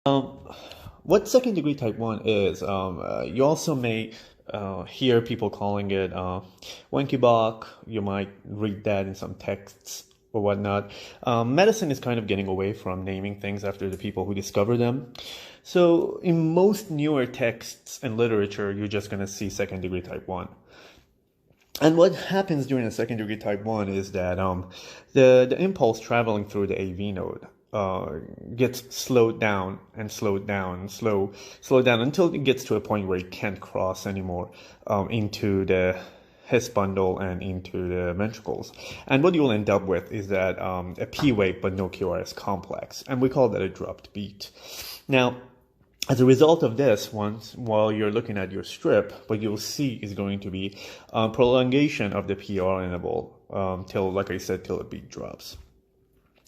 Um, what second degree type 1 is, you also may hear people calling it Wenckebach. You might read that in some texts or whatnot. Medicine is kind of getting away from naming things after the people who discovered them. So in most newer texts and literature, you're just going to see second degree type 1. And what happens during a second degree type 1 is that the impulse traveling through the AV node gets slowed down and slowed down and slowed down until it gets to a point where it can't cross anymore into the His bundle and into the ventricles. And what you'll end up with is that a P wave but no QRS complex. And we call that a dropped beat. Now, as a result of this, while you're looking at your strip, what you'll see is going to be prolongation of the PR interval till, like I said, till the beat drops.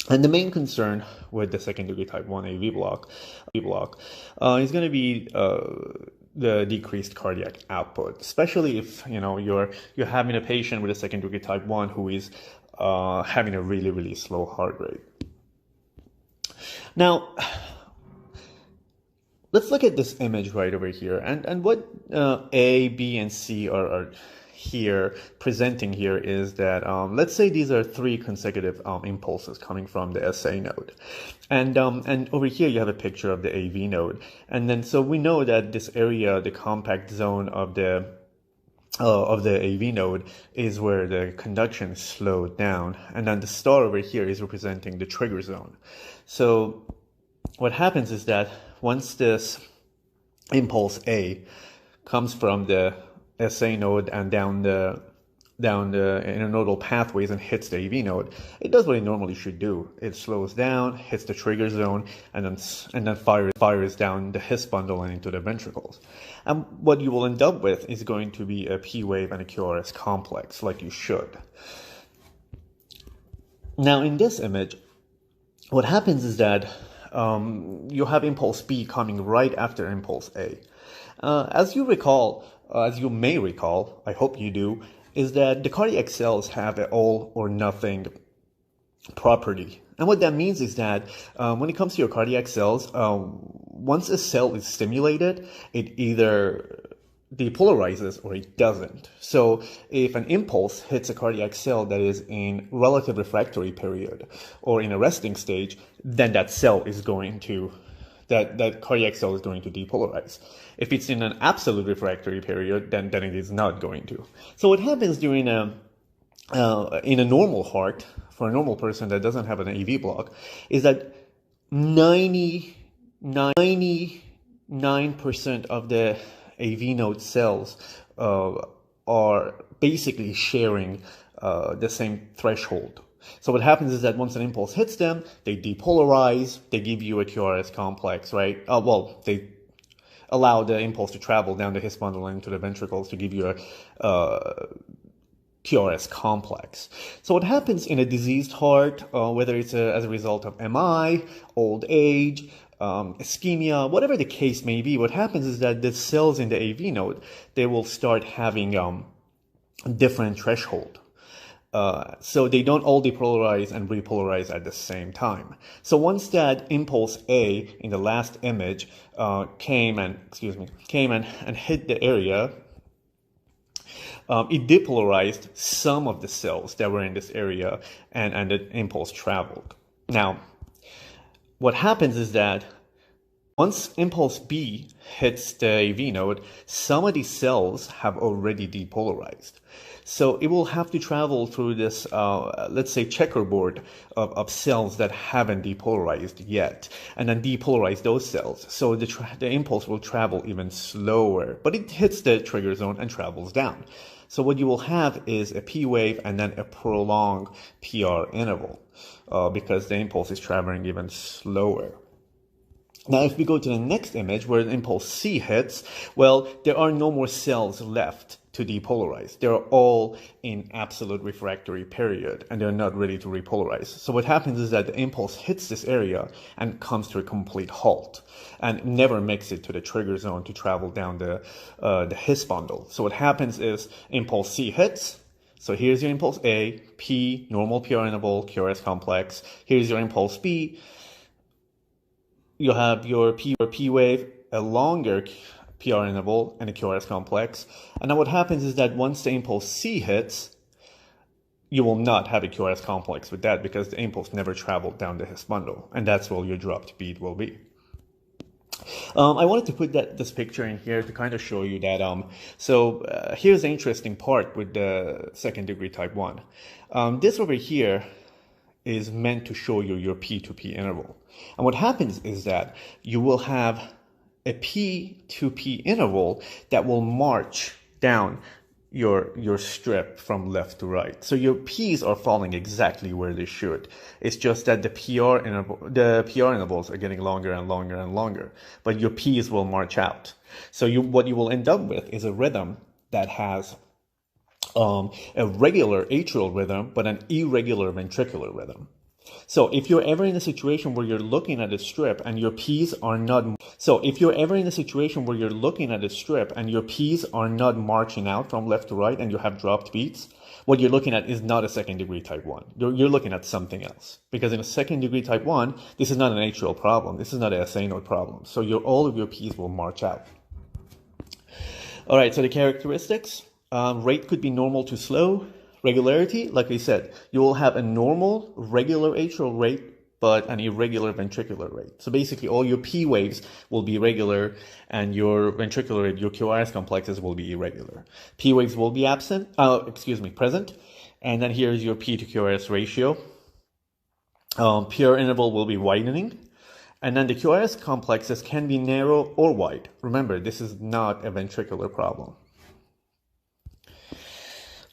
And the main concern with the second degree type 1 AV block is going to be the decreased cardiac output, especially if you're having a patient with a second degree type 1 who is having a really slow heart rate. Now, let's look at this image right over here, and what A, B, and C are here presenting here is that let's say these are 3 consecutive impulses coming from the SA node, and over here you have a picture of the AV node, and then so we know that this area, the compact zone of the AV node, is where the conduction is slowed down, and then the star over here is representing the trigger zone. So what happens is that once this impulse A comes from the SA node and down the internodal pathways and hits the AV node, it does what it normally should do. It slows down, hits the trigger zone, and then fires down the His bundle and into the ventricles. And what you will end up with is going to be a P wave and a QRS complex, like you should. Now, in this image, what happens is that you have impulse B coming right after impulse A. As you may recall, I hope you do, is that the cardiac cells have an all or nothing property. And what that means is that when it comes to your cardiac cells, once a cell is stimulated, it either depolarizes or it doesn't. So if an impulse hits a cardiac cell that is in relative refractory period or in a resting stage, then that cardiac cell is going to depolarize. If it's in an absolute refractory period, then it is not going to. So what happens during in a normal heart, for a normal person that doesn't have an AV block, is that 99% of the AV node cells are basically sharing the same threshold. So what happens is that once an impulse hits them, they depolarize, they give you a QRS complex, right? They allow the impulse to travel down the His bundle and into the ventricles to give you a QRS complex. So what happens in a diseased heart, whether it's as a result of MI, old age, ischemia, whatever the case may be, what happens is that the cells in the AV node, they will start having different threshold. So they don't all depolarize and repolarize at the same time. So once that impulse A in the last image came and hit the area, it depolarized some of the cells that were in this area, and the impulse traveled. Now, what happens is that once impulse B hits the AV node, some of these cells have already depolarized. So it will have to travel through this, let's say, checkerboard of cells that haven't depolarized yet, and then depolarize those cells. So the impulse will travel even slower, but it hits the trigger zone and travels down. So what you will have is a P wave and then a prolonged PR interval, because the impulse is traveling even slower. Now, if we go to the next image where the impulse C hits, well, there are no more cells left to depolarize. They're all in absolute refractory period, and they're not ready to repolarize. So what happens is that the impulse hits this area and comes to a complete halt and never makes it to the trigger zone to travel down the His bundle. So what happens is impulse C hits. So here's your impulse A, P, normal PR interval, QRS complex. Here's your impulse B. you have your P wave, a longer PR interval, and a QRS complex. And then what happens is that once the impulse C hits, you will not have a QRS complex with that because the impulse never traveled down the His bundle, and that's where your dropped beat will be. I wanted to put this picture in here to kind of show you that. Here's the interesting part with the second degree type 1. This over here is meant to show you your P2P interval. And what happens is that you will have a P2P interval that will march down your strip from left to right. So your P's are falling exactly where they should. It's just that the PR intervals are getting longer and longer and longer, but your P's will march out. So what you will end up with is a rhythm that has a regular atrial rhythm, but an irregular ventricular rhythm. So if you're ever in a situation where you're looking at a strip and your P's are not marching out from left to right and you have dropped beats, what you're looking at is not a second degree type 1. You're looking at something else. Because in a second degree type 1, this is not an atrial problem. This is not a SA node problem. So all of your P's will march out. All right, so the characteristics. Rate could be normal to slow. Regularity, like I said, you will have a normal, regular atrial rate, but an irregular ventricular rate. So basically all your P waves will be regular and your ventricular rate, your QRS complexes will be irregular. P waves will be present. And then here's your P to QRS ratio. PR interval will be widening. And then the QRS complexes can be narrow or wide. Remember, this is not a ventricular problem.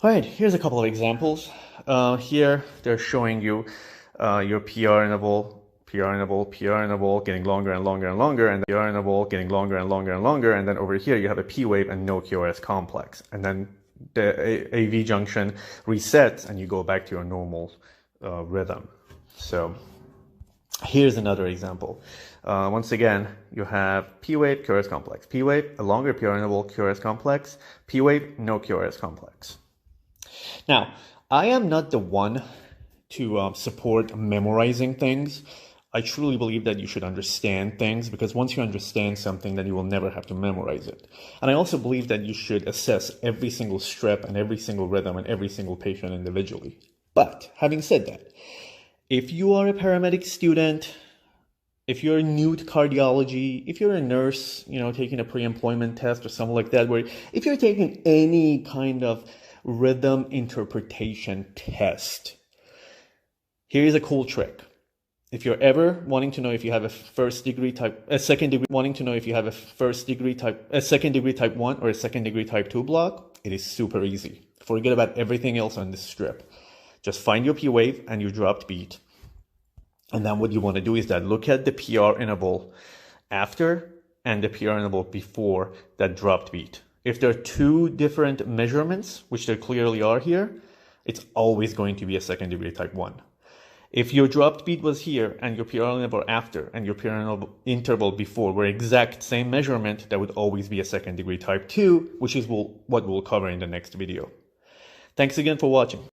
All right, here's a couple of examples. Here they're showing you your PR interval, getting longer and longer and longer, and the PR interval getting longer and longer and longer, and then over here you have a P wave and no QRS complex. And then the AV junction resets and you go back to your normal rhythm. So here's another example. Once again, you have P wave, QRS complex. P wave, a longer PR interval, QRS complex. P wave, no QRS complex. Now, I am not the one to support memorizing things. I truly believe that you should understand things because once you understand something, then you will never have to memorize it. And I also believe that you should assess every single strip and every single rhythm and every single patient individually. But having said that, if you are a paramedic student, if you're new to cardiology, if you're a nurse, taking a pre-employment test or something like that, where if you're taking any kind of rhythm interpretation test, here's a cool trick. If you're ever wanting to know if you have a second degree type 1 or a second degree type 2 block, it is super easy. Forget about everything else on this strip. Just find your P wave and your dropped beat. And then what you want to do is that look at the PR interval after and the PR interval before that dropped beat. If there are two different measurements, which there clearly are here, it's always going to be a second degree type 1. If your dropped beat was here and your PR interval after and your PR interval before were exact same measurement, that would always be a second degree type 2, which is what we'll cover in the next video. Thanks again for watching.